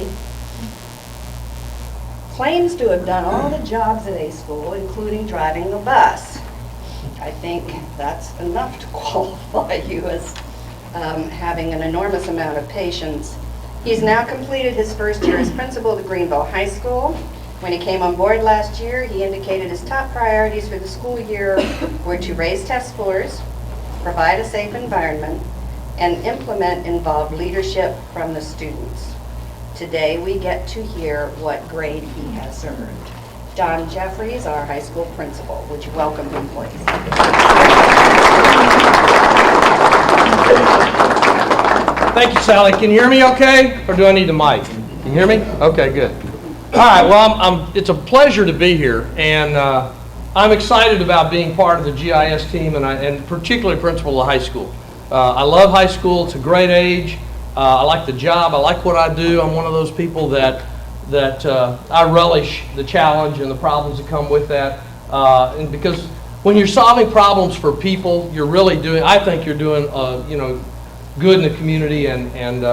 Sally claims to have done all the jobs at a school, including driving a bus. I think that's enough to qualify you as having an enormous amount of patience. He's now completed his first year as principal at Greenville High School. When he came on board last year, he indicated his top priorities for the school year were to raise test scores, provide a safe environment, and implement involved leadership from the students. Today, we get to hear what grade he has earned. Don Jefferies, our high school principal. Would you welcome him, please? Thank you, Sally. Can you hear me okay? Or do I need the mic? Can you hear me? Okay, good. All right, well, it's a pleasure to be here, and I'm excited about being part of the GEUS team, and particularly principal of high school. I love high school. It's a great age. I like the job. I like what I do. I'm one of those people that I relish the challenge and the problems that come with that. And because when you're solving problems for people, you're really doing, I think you're doing, good in the community. And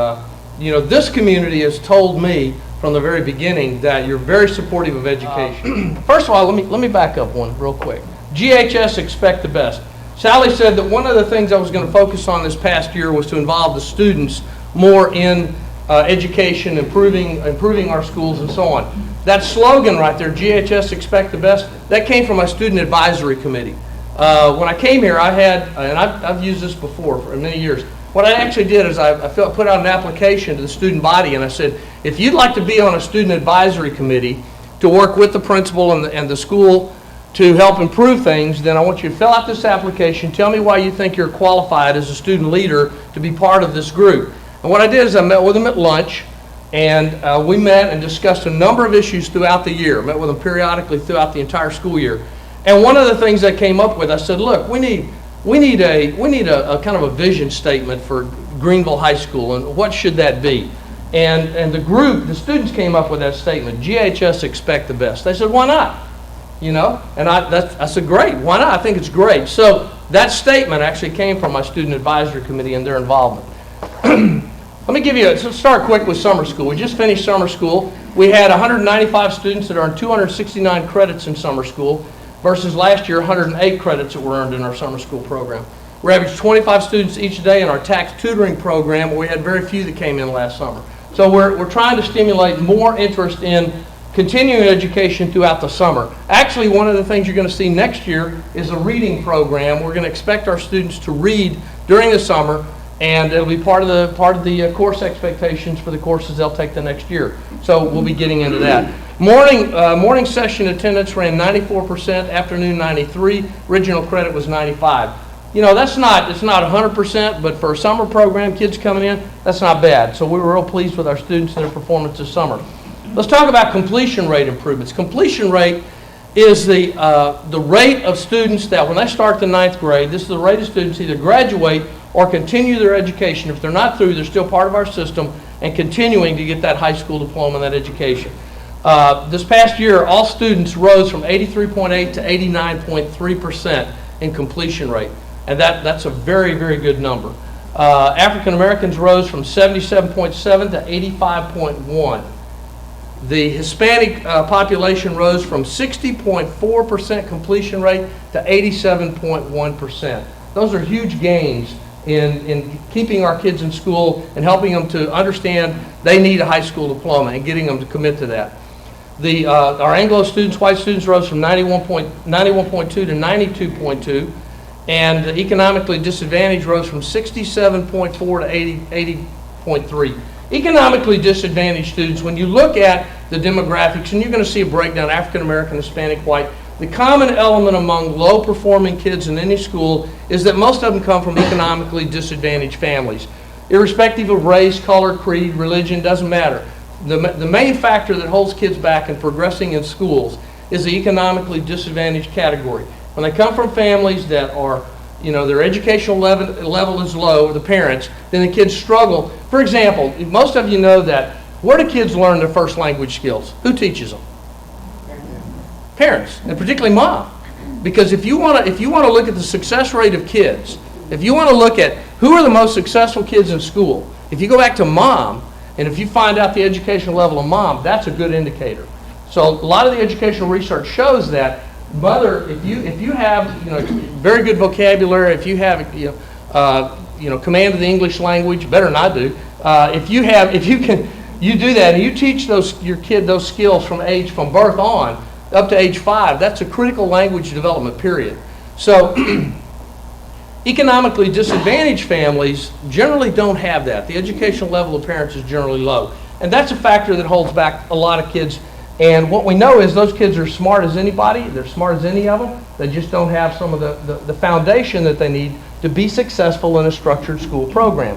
this community has told me from the very beginning that you're very supportive of education. First of all, let me back up one real quick. GHS expect the best. Sally said that one of the things I was going to focus on this past year was to involve the students more in education, improving our schools, and so on. That slogan right there, GHS expect the best, that came from my student advisory committee. When I came here, I had, and I've used this before for many years, what I actually did is I put out an application to the student body, and I said, if you'd like to be on a student advisory committee to work with the principal and the school to help improve things, then I want you to fill out this application, tell me why you think you're qualified as a student leader to be part of this group. And what I did is I met with them at lunch, and we met and discussed a number of issues throughout the year. Met with them periodically throughout the entire school year. And one of the things I came up with, I said, look, we need a kind of a vision statement for Greenville High School, and what should that be? And the students came up with that statement, GHS expect the best. They said, why not? And I said, great, why not? I think it's great. So that statement actually came from my student advisory committee and their involvement. Let me give you, let's start quick with summer school. We just finished summer school. We had 195 students that earned 269 credits in summer school versus last year 108 credits that were earned in our summer school program. We averaged 25 students each day in our tax tutoring program, where we had very few that came in last summer. So we're trying to stimulate more interest in continuing education throughout the summer. Actually, one of the things you're going to see next year is a reading program. We're going to expect our students to read during the summer, and it'll be part of the course expectations for the courses they'll take the next year. So we'll be getting into that. Morning session attendance ran 94%, afternoon 93%, original credit was 95%. It's not 100%, but for a summer program, kids coming in, that's not bad. So we were real pleased with our students and their performance this summer. Let's talk about completion rate improvements. Completion rate is the rate of students that when they start the 9th grade, this is the rate of students either graduate or continue their education. If they're not through, they're still part of our system and continuing to get that high school diploma and that education. This past year, all students rose from 83.8 to 89.3% in completion rate. And that's a very, very good number. African Americans rose from 77.7 to 85.1. The Hispanic population rose from 60.4% completion rate to 87.1%. Those are huge gains in keeping our kids in school and helping them to understand they need a high school diploma and getting them to commit to that. Our Anglo students, white students, rose from 91.2 to 92.2, and the economically disadvantaged rose from 67.4 to 80.3. Economically disadvantaged students, when you look at the demographics, and you're going to see a breakdown, African American, Hispanic, white, the common element among low-performing kids in any school is that most of them come from economically disadvantaged families. Irrespective of race, color, creed, religion, doesn't matter. The main factor that holds kids back in progressing in schools is the economically disadvantaged category. When they come from families that are, their educational level is low, the parents, then the kids struggle. For example, most of you know that, where do kids learn their first language skills? Who teaches them? Parents, and particularly mom. Because if you want to look at the success rate of kids, if you want to look at who are the most successful kids in school, if you go back to mom, And if you find out the educational level of mom, that's a good indicator. So a lot of the educational research shows that mother, if you have very good vocabulary, if you have command of the English language, better than I do. You do that and you teach your kid those skills from birth on up to age 5. That's a critical language development period. So economically disadvantaged families generally don't have that. The educational level of parents is generally low, and that's a factor that holds back a lot of kids. And what we know is those kids are smart as anybody. They're smart as any of them. They just don't have some of the foundation that they need to be successful in a structured school program.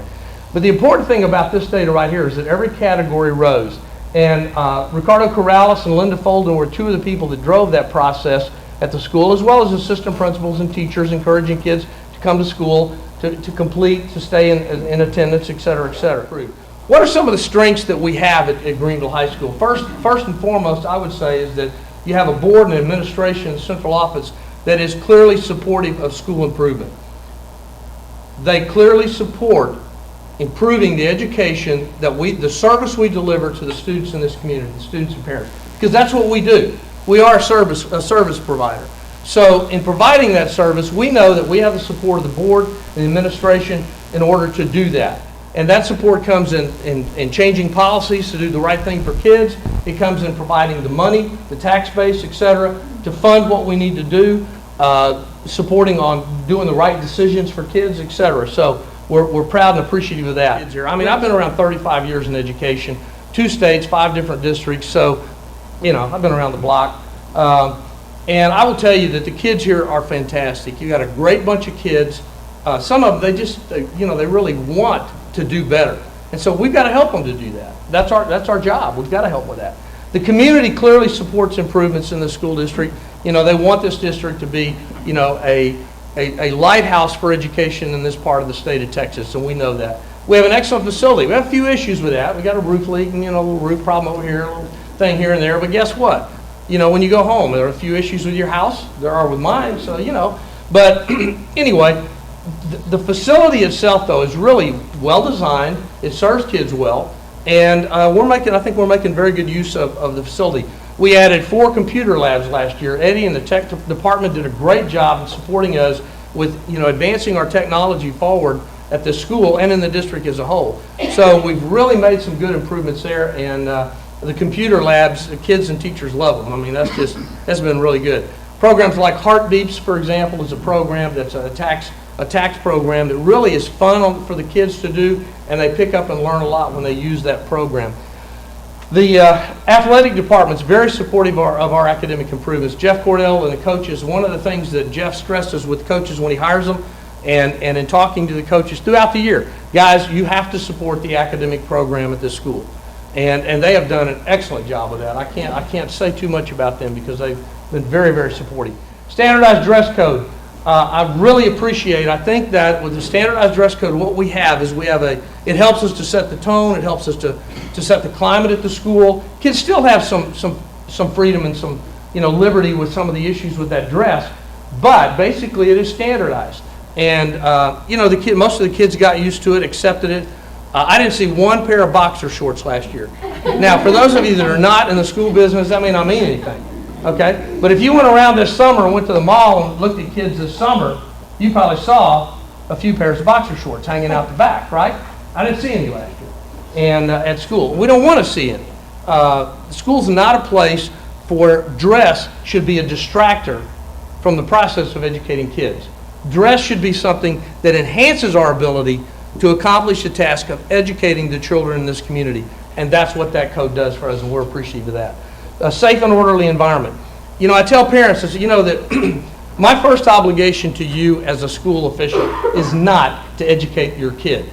But the important thing about this data right here is that every category rose. And Ricardo Corrales and Linda Folden were two of the people that drove that process at the school, as well as assistant principals and teachers encouraging kids to come to school, to complete, to stay in attendance, et cetera, et cetera. What are some of the strengths that we have at Greenville High School? First and foremost, I would say, is that you have a board and administration and central office that is clearly supportive of school improvement. They clearly support improving the education the service we deliver to the students in this community, the students and parents, because that's what we do. We are a service provider. So in providing that service, we know that we have the support of the board and the administration in order to do that. And that support comes in changing policies to do the right thing for kids. It comes in providing the money, the tax base, et cetera, to fund what we need to do, supporting on doing the right decisions for kids, et cetera. So we're proud and appreciative of that. I mean, I've been around 35 years in education, 2 states, 5 different districts, so, I've been around the block. And I will tell you that the kids here are fantastic. You got a great bunch of kids. Some of them, they really want to do better. And so we've got to help them to do that. That's our job. We've got to help with that. The community clearly supports improvements in the school district. They want this district to be, a lighthouse for education in this part of the state of Texas, and we know that. We have an excellent facility. We have a few issues with that. We got a roof leak and, a little roof problem over here, a little thing here and there. But guess what? When you go home, there are a few issues with your house. There are with mine, so, But anyway, the facility itself, though, is really well designed. It serves kids well, and I think we're making very good use of the facility. We added 4 computer labs last year. Eddie and the tech department did a great job in supporting us with advancing our technology forward at this school and in the district as a whole. So we've really made some good improvements there, and the computer labs, the kids and teachers love them. I mean, that's been really good. Programs like Heartbeeps, for example, is a program that's a tax program that really is fun for the kids to do, and they pick up and learn a lot when they use that program. The athletic department is very supportive of our academic improvements. Jeff Cordell and the coaches, one of the things that Jeff stresses with coaches when he hires them and in talking to the coaches throughout the year, guys, you have to support the academic program at this school. And they have done an excellent job of that. I can't say too much about them because they've been very, very supportive. Standardized dress code. I really appreciate, I think that with the standardized dress code, what we have is it helps us to set the tone, it helps us to set the climate at the school. Kids still have some freedom and some liberty with some of the issues with that dress, but basically it is standardized. And most of the kids got used to it, accepted it. I didn't see one pair of boxer shorts last year. Now, for those of you that are not in the school business, that may not mean anything. Okay, but if you went around this summer and went to the mall and looked at kids this summer, you probably saw a few pairs of boxer shorts hanging out the back, right? I didn't see any last year. And at school, we don't want to see any. School's not a place for dress should be a distractor from the process of educating kids. Dress should be something that enhances our ability to accomplish the task of educating the children in this community. And that's what that code does for us, and we're appreciative of that. A safe and orderly environment. I tell parents, that my first obligation to you as a school official is not to educate your kid.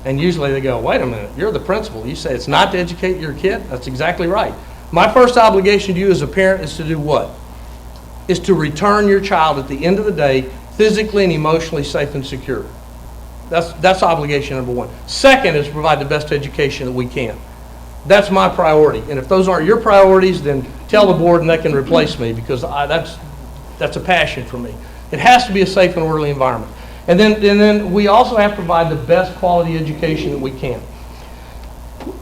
And usually they go, wait a minute, you're the principal. You say it's not to educate your kid? That's exactly right. My first obligation to you as a parent is to do what? Is to return your child at the end of the day physically and emotionally safe and secure. That's obligation number 1. Second is to provide the best education that we can. That's my priority. And if those aren't your priorities, then tell the board and they can replace me, because that's a passion for me. It has to be a safe and orderly environment. And then we also have to provide the best quality education that we can.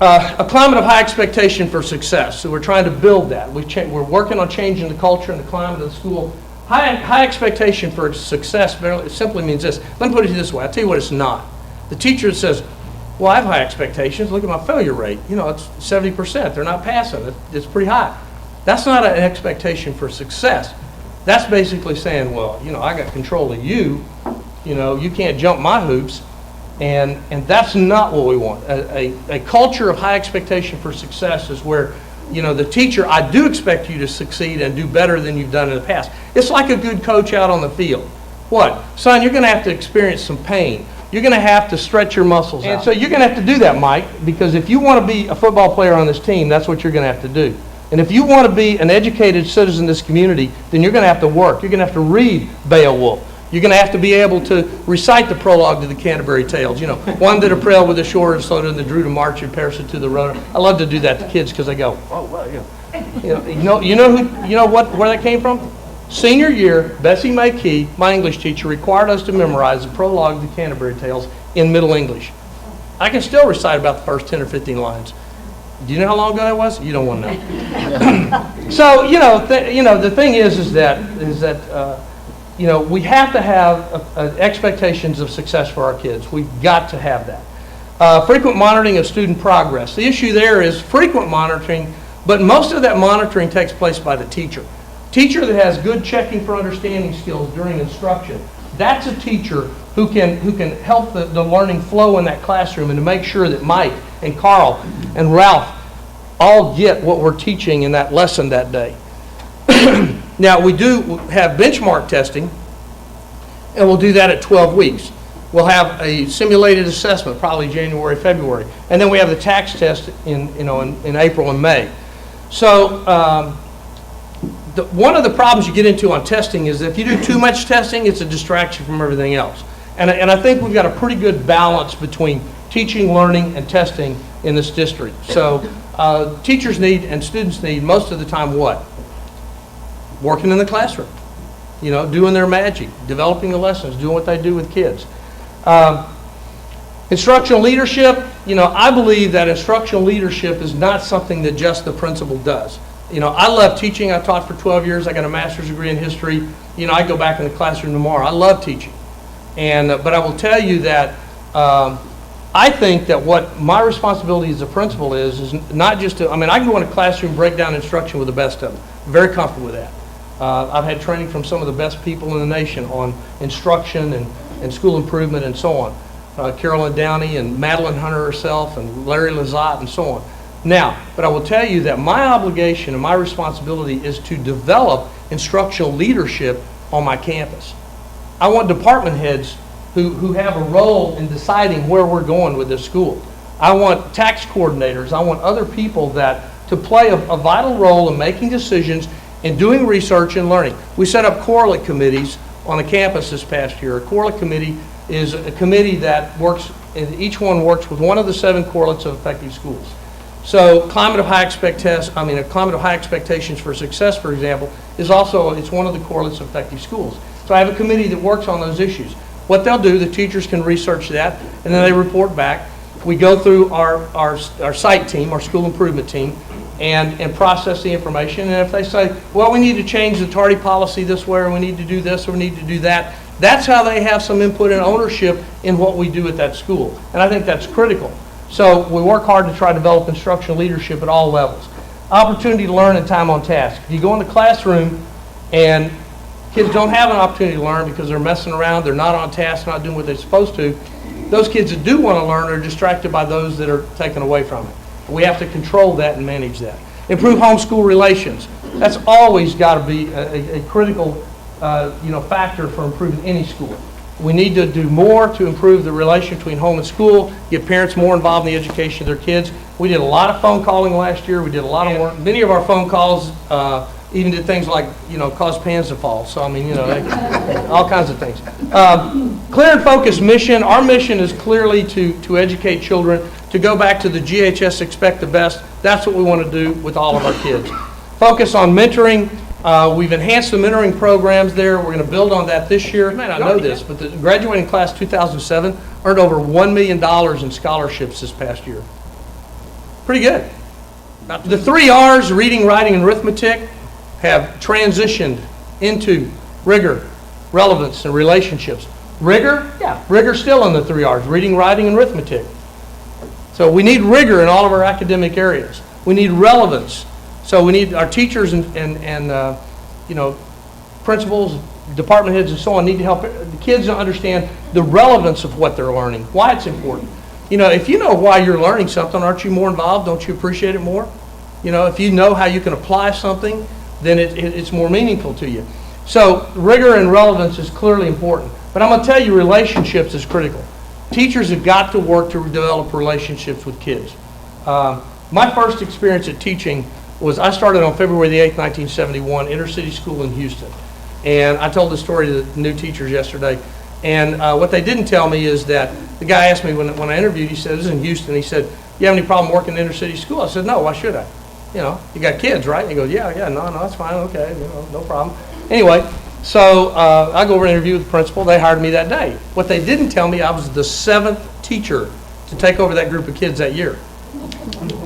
A climate of high expectation for success. So we're trying to build that. We're working on changing the culture and the climate of the school. High expectation for success simply means this. Let me put it this way. I'll tell you what it's not. The teacher says, well, I have high expectations. Look at my failure rate. You know, it's 70%. They're not passing. It's pretty high. That's not an expectation for success. That's basically saying, well, you know, I got control of you. You know, you can't jump my hoops. And that's not what we want. A culture of high expectation for success is where, you know, the teacher, I do expect you to succeed and do better than you've done in the past. It's like a good coach out on the field. What? Son, you're going to have to experience some pain. You're going to have to stretch your muscles out. And so you're going to have to do that, Mike, because if you want to be a football player on this team, that's what you're going to have to do. And if you want to be an educated citizen in this community, then you're going to have to work. You're going to have to read Beowulf. You're going to have to be able to recite the prologue to the Canterbury Tales. You know, one did a prayer with the shore, so did the drew to march and perish to the road. I love to do that to kids because they go, oh well, you know where that came from? Senior year, Bessie McKee, my English teacher, required us to memorize the prologue to the Canterbury Tales in Middle English. I can still recite about the first 10 or 15 lines. Do you know how long ago that was? You don't want to know. So the thing is that. You know, we have to have expectations of success for our kids. We've got to have that. Frequent monitoring of student progress. The issue there is frequent monitoring, but most of that monitoring takes place by the teacher. Teacher that has good checking for understanding skills during instruction, that's a teacher who can help the learning flow in that classroom and to make sure that Mike and Carl and Ralph all get what we're teaching in that lesson that day. Now, we do have benchmark testing, and we'll do that at 12 weeks. We'll have a simulated assessment, probably January, February, and then we have the tax test in April and May. So, one of the problems you get into on testing is that if you do too much testing, it's a distraction from everything else. And I think we've got a pretty good balance between teaching, learning, and testing in this district. So, teachers need and students need most of the time what? Working in the classroom, you know, doing their magic, developing the lessons, doing what they do with kids. Instructional leadership, you know, I believe that instructional leadership is not something that just the principal does. You know, I love teaching. I taught for 12 years. I got a master's degree in history. You know, I go back in the classroom tomorrow. I love teaching. But I will tell you that I think that what my responsibility as a principal is not just to, I mean, I can go in a classroom, break down instruction with the best of them. Very comfortable with that. I've had training from some of the best people in the nation on instruction and school improvement and so on. Carolyn Downey and Madeline Hunter herself and Larry Lizotte and so on. Now, but I will tell you that my obligation and my responsibility is to develop instructional leadership on my campus. I want department heads who have a role in deciding where we're going with this school. I want tax coordinators. I want other people to play a vital role in making decisions and doing research and learning. We set up Choral committees on the campus this past year. A Choral committee is a committee that works, and each one works with one of the 7 correlates of effective schools. So, a climate of high expectations for success, for example, it's one of the correlates of effective schools. So I have a committee that works on those issues. What they'll do, the teachers can research that, and then they report back. We go through our site team, our school improvement team, and process the information. And if they say, well, we need to change the tardy policy this way, or we need to do this, or we need to do that, that's how they have some input and ownership in what we do at that school. And I think that's critical. So we work hard to try to develop instructional leadership at all levels. Opportunity to learn and time on task. If you go in the classroom and kids don't have an opportunity to learn because they're messing around, they're not on task, not doing what they're supposed to, those kids that do want to learn are distracted by those that are taken away from it. We have to control that and manage that. Improve home-school relations. That's always got to be a critical factor for improving any school. We need to do more to improve the relation between home and school, get parents more involved in the education of their kids. We did a lot of phone calling last year. We did a lot of work. Many of our phone calls even did things like, cause pans to fall. So, all kinds of things. Clear and focused mission. Our mission is clearly to educate children, to go back to the GHS Expect the Best. That's what we want to do with all of our kids. Focus on mentoring. We've enhanced the mentoring programs there. We're going to build on that this year. You may not know this, but the graduating class 2007 earned over $1 million in scholarships this past year. Pretty good. The 3 R's, reading, writing, and arithmetic, have transitioned into rigor, relevance, and relationships. Rigor? Yeah, rigor's still in the 3 R's, reading, writing, and arithmetic. So we need rigor in all of our academic areas. We need relevance. So we need our teachers and principals, department heads, and so on need to help the kids to understand the relevance of what they're learning, why it's important. If you know why you're learning something, aren't you more involved? Don't you appreciate it more? If you know how you can apply something, then it's more meaningful to you. So rigor and relevance is clearly important. But I'm going to tell you, relationships is critical. Teachers have got to work to develop relationships with kids. My first experience at teaching was I started on February the 8th, 1971, inner city school in Houston. And I told the story to the new teachers yesterday. And what they didn't tell me is that the guy asked me when I interviewed, he said, this is in Houston, he said, you have any problem working in inner city school? I said, no, why should I? You got kids, right? And he goes, yeah, no, that's fine, okay, no problem. Anyway, so I go over and interview with the principal. They hired me that day. What they didn't tell me, I was the 7th teacher to take over that group of kids that year.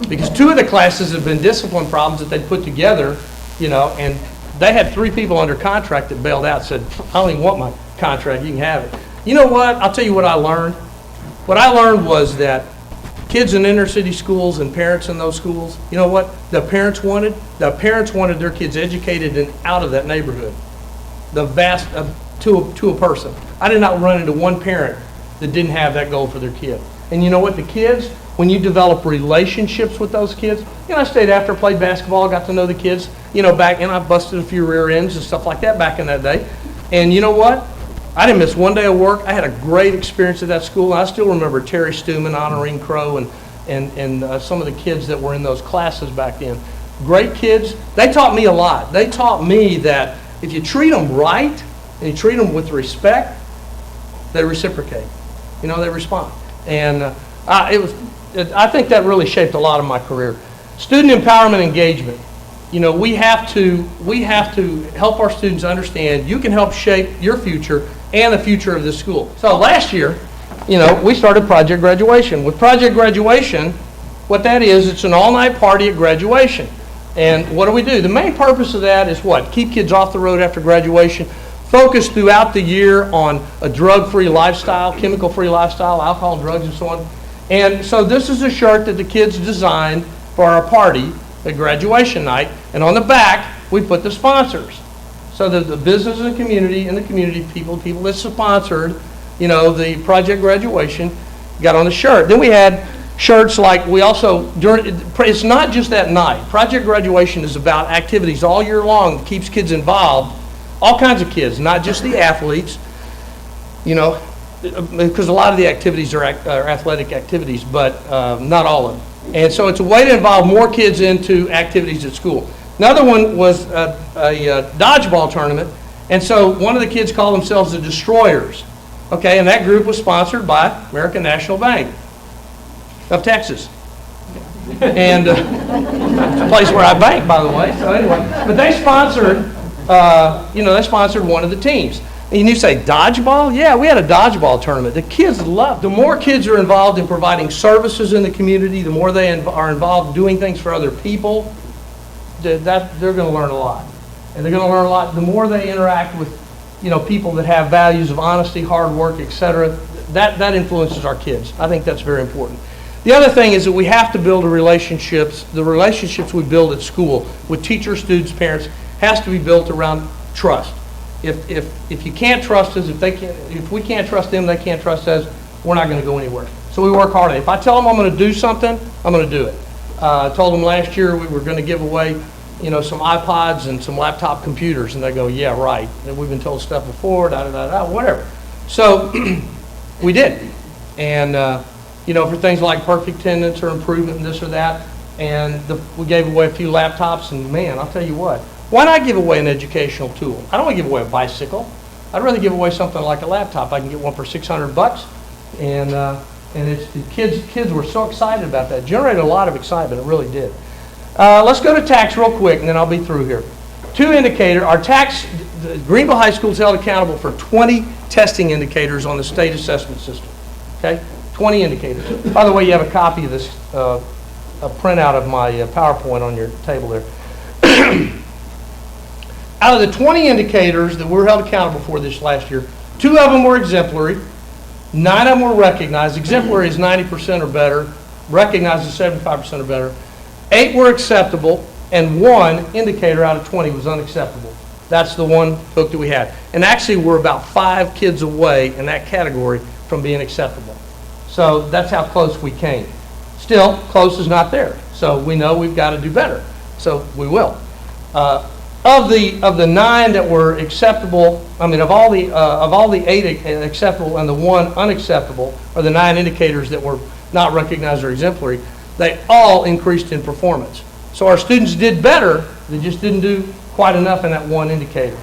Because 2 of the classes had been discipline problems that they'd put together, and they had 3 people under contract that bailed out, said, I don't even want my contract, you can have it. You know what? I'll tell you what I learned. What I learned was that kids in inner city schools and parents in those schools, you know what the parents wanted? The parents wanted their kids educated and out of that neighborhood. The vast, to a person. I did not run into one parent that didn't have that goal for their kid. And you know what? The kids, when you develop relationships with those kids, I stayed after, played basketball, got to know the kids, back, and I busted a few rear ends and stuff like that back in that day. And you know what? I didn't miss one day of work. I had a great experience at that school. I still remember Terry Stuman, Honorine Crow, and some of the kids that were in those classes back then. Great kids. They taught me a lot. They taught me that if you treat them right and you treat them with respect, they reciprocate. They respond. And I think that really shaped a lot of my career. Student empowerment engagement. We have to help our students understand you can help shape your future and the future of this school. So last year, we started Project Graduation. With Project Graduation, what that is, it's an all-night party at graduation. And what do? The main purpose of that is what? Keep kids off the road after graduation. Focus throughout the year on a drug-free lifestyle, chemical-free lifestyle, alcohol, drugs, and so on. And so this is a shirt that the kids designed for our party at graduation night. And on the back, we put the sponsors. So that the business and the community people that sponsored, the Project Graduation, got on the shirt. Then we had shirts like it's not just that night. Project Graduation is about activities all year long that keeps kids involved, all kinds of kids, not just the athletes, because a lot of the activities are athletic activities, but not all of them. And so it's a way to involve more kids into activities at school. Another one was a dodgeball tournament, and so one of the kids called themselves the Destroyers. Okay, and that group was sponsored by American National Bank of Texas. And it's a place where I bank, by the way. So anyway, but they sponsored, they sponsored one of the teams. And you say, dodgeball? Yeah, we had a dodgeball tournament. The kids loved. The more kids are involved in providing services in the community, the more they are involved doing things for other people, they're going to learn a lot. And they're going to learn a lot. The more they interact with, people that have values of honesty, hard work, etc., that influences our kids. I think that's very important. The other thing is that we have to build the relationships we build at school with teachers, students, parents, has to be built around trust. If you can't trust us, if we can't trust them, they can't trust us, we're not going to go anywhere. So we work hard at it. If I tell them I'm going to do something, I'm going to do it. I told them last year we were going to give away, some iPods and some laptop computers, and they go, yeah, right. And we've been told stuff before, whatever. So we did. And, for things like perfect attendance or improvement and this or that, and we gave away a few laptops, and man, I'll tell you what. Why not give away an educational tool? I don't want to give away a bicycle. I'd rather give away something like a laptop. I can get one for $600, and it's the kids were so excited about that. Generated a lot of excitement. It really did. Let's go to tax real quick, and then I'll be through here. 2 indicators. Our tax. Greenville High School is held accountable for 20 testing indicators on the state assessment system. Okay, 20 indicators. By the way, you have a copy of this printout of my PowerPoint on your table there. Out of the 20 indicators that we're held accountable for this last year, 2 of them were exemplary, 9 of them were recognized. Exemplary is 90% or better, recognized is 75% or better. 8 were acceptable, and 1 indicator out of 20 was unacceptable. That's the one book that we had. And actually, we're about 5 kids away in that category from being acceptable. So that's how close we came. Still, close is not there. So we know we've got to do better. So we will. Of the 9 that were acceptable, I mean, of all the 8 acceptable and the 1 unacceptable, or the 9 indicators that were not recognized or exemplary, they all increased in performance. So our students did better, they just didn't do quite enough in that 1 indicator.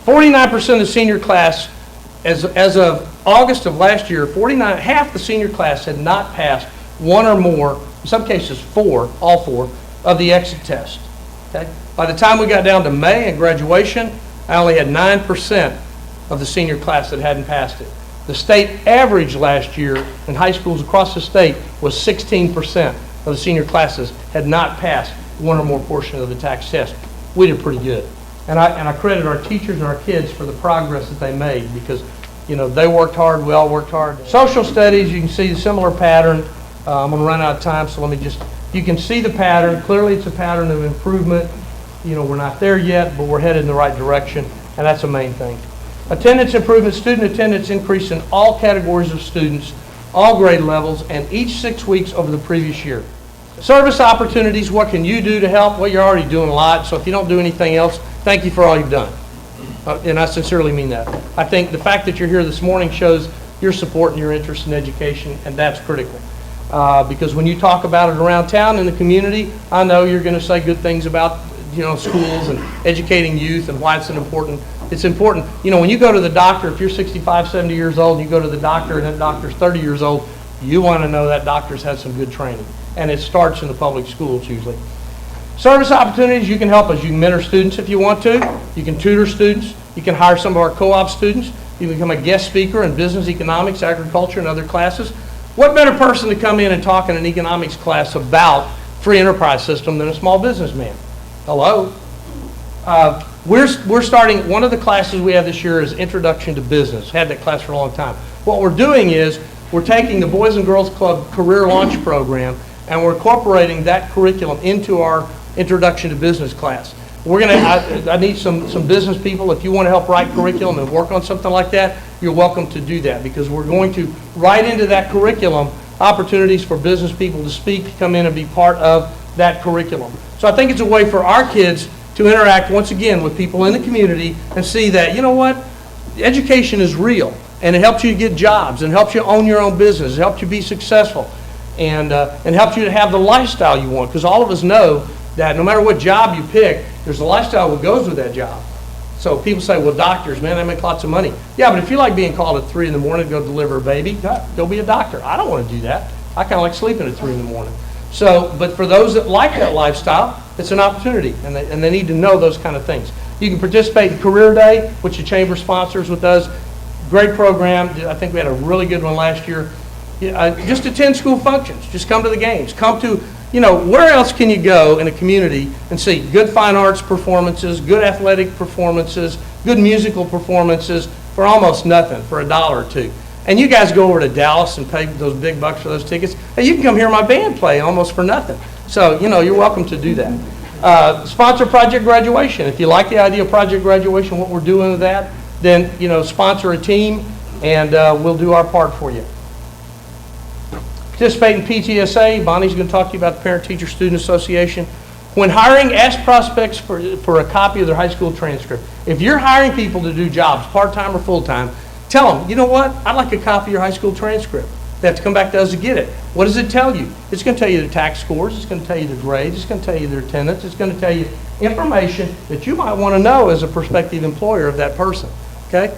49% of the senior class, as of August of last year, half the senior class had not passed 1 or more, in some cases 4, all 4, of the exit test. Okay? By the time we got down to May and graduation, I only had 9% of the senior class that hadn't passed it. The state average last year in high schools across the state was 16% of the senior classes had not passed 1 or more portion of the TAKS test. We did pretty good. And I credit our teachers and our kids for the progress that they made, because they worked hard, we all worked hard. Social studies, you can see a similar pattern. I'm going to run out of time, so you can see the pattern. Clearly it's a pattern of improvement. We're not there yet, but we're headed in the right direction, and that's the main thing. Attendance improvement, student attendance increased in all categories of students, all grade levels, and each 6 weeks over the previous year. Service opportunities, what can you do to help? Well, you're already doing a lot, so if you don't do anything else, thank you for all you've done. And I sincerely mean that. I think the fact that you're here this morning shows your support and your interest in education, and that's critical. Because when you talk about it around town in the community, I know you're going to say good things about schools and educating youth and why it's important. When you go to the doctor, if you're 65, 70 years old, and you go to the doctor and that doctor's 30 years old, you want to know that doctor's had some good training. And it starts in the public schools usually. Service opportunities, you can help us. You can mentor students if you want to. You can tutor students. You can hire some of our co-op students. You can become a guest speaker in business, economics, agriculture, and other classes. What better person to come in and talk in an economics class about free enterprise system than a small businessman? Hello? We're starting, one of the classes we have this year is Introduction to Business. Had that class for a long time. What we're doing is we're taking the Boys and Girls Club Career Launch Program and we're incorporating that curriculum into our Introduction to Business class. I need some business people. If you want to help write curriculum and work on something like that, you're welcome to do that, because we're going to write into that curriculum opportunities for business people to speak, to come in and be part of that curriculum. So I think it's a way for our kids to interact once again with people in the community and see that, education is real, and it helps you to get jobs, and helps you own your own business, it helps you be successful, and helps you to have the lifestyle you want, because all of us know that no matter what job you pick, there's a lifestyle that goes with that job. So people say, well, doctors, man, they make lots of money. Yeah, but if you like being called at 3 in the morning to go deliver a baby, go be a doctor. I don't want to do that. I kind of like sleeping at 3 in the morning. So, but for those that like that lifestyle, it's an opportunity, and they need to know those kind of things. You can participate in Career Day, which the Chamber sponsors with us. Great program. I think we had a really good one last year. Just attend school functions. Just come to the games. Come to, where else can you go in a community and see good fine arts performances, good athletic performances, good musical performances for almost nothing, for $1 or $2. And you guys go over to Dallas and pay those big bucks for those tickets. And you can come hear my band play almost for nothing. So, you're welcome to do that. Sponsor project graduation. If you like the idea of project graduation, what we're doing with that, then, sponsor a team and we'll do our part for you. Participate in PTSA. Bonnie's going to talk to you about the Parent Teacher Student Association. When hiring, ask prospects for a copy of their high school transcript. If you're hiring people to do jobs, part-time or full-time, tell them, you know what, I'd like a copy of your high school transcript. They have to come back to us to get it. What does it tell you? It's going to tell you their tax scores, it's going to tell you their grades, it's going to tell you their attendance, it's going to tell you information that you might want to know as a prospective employer of that person. Okay?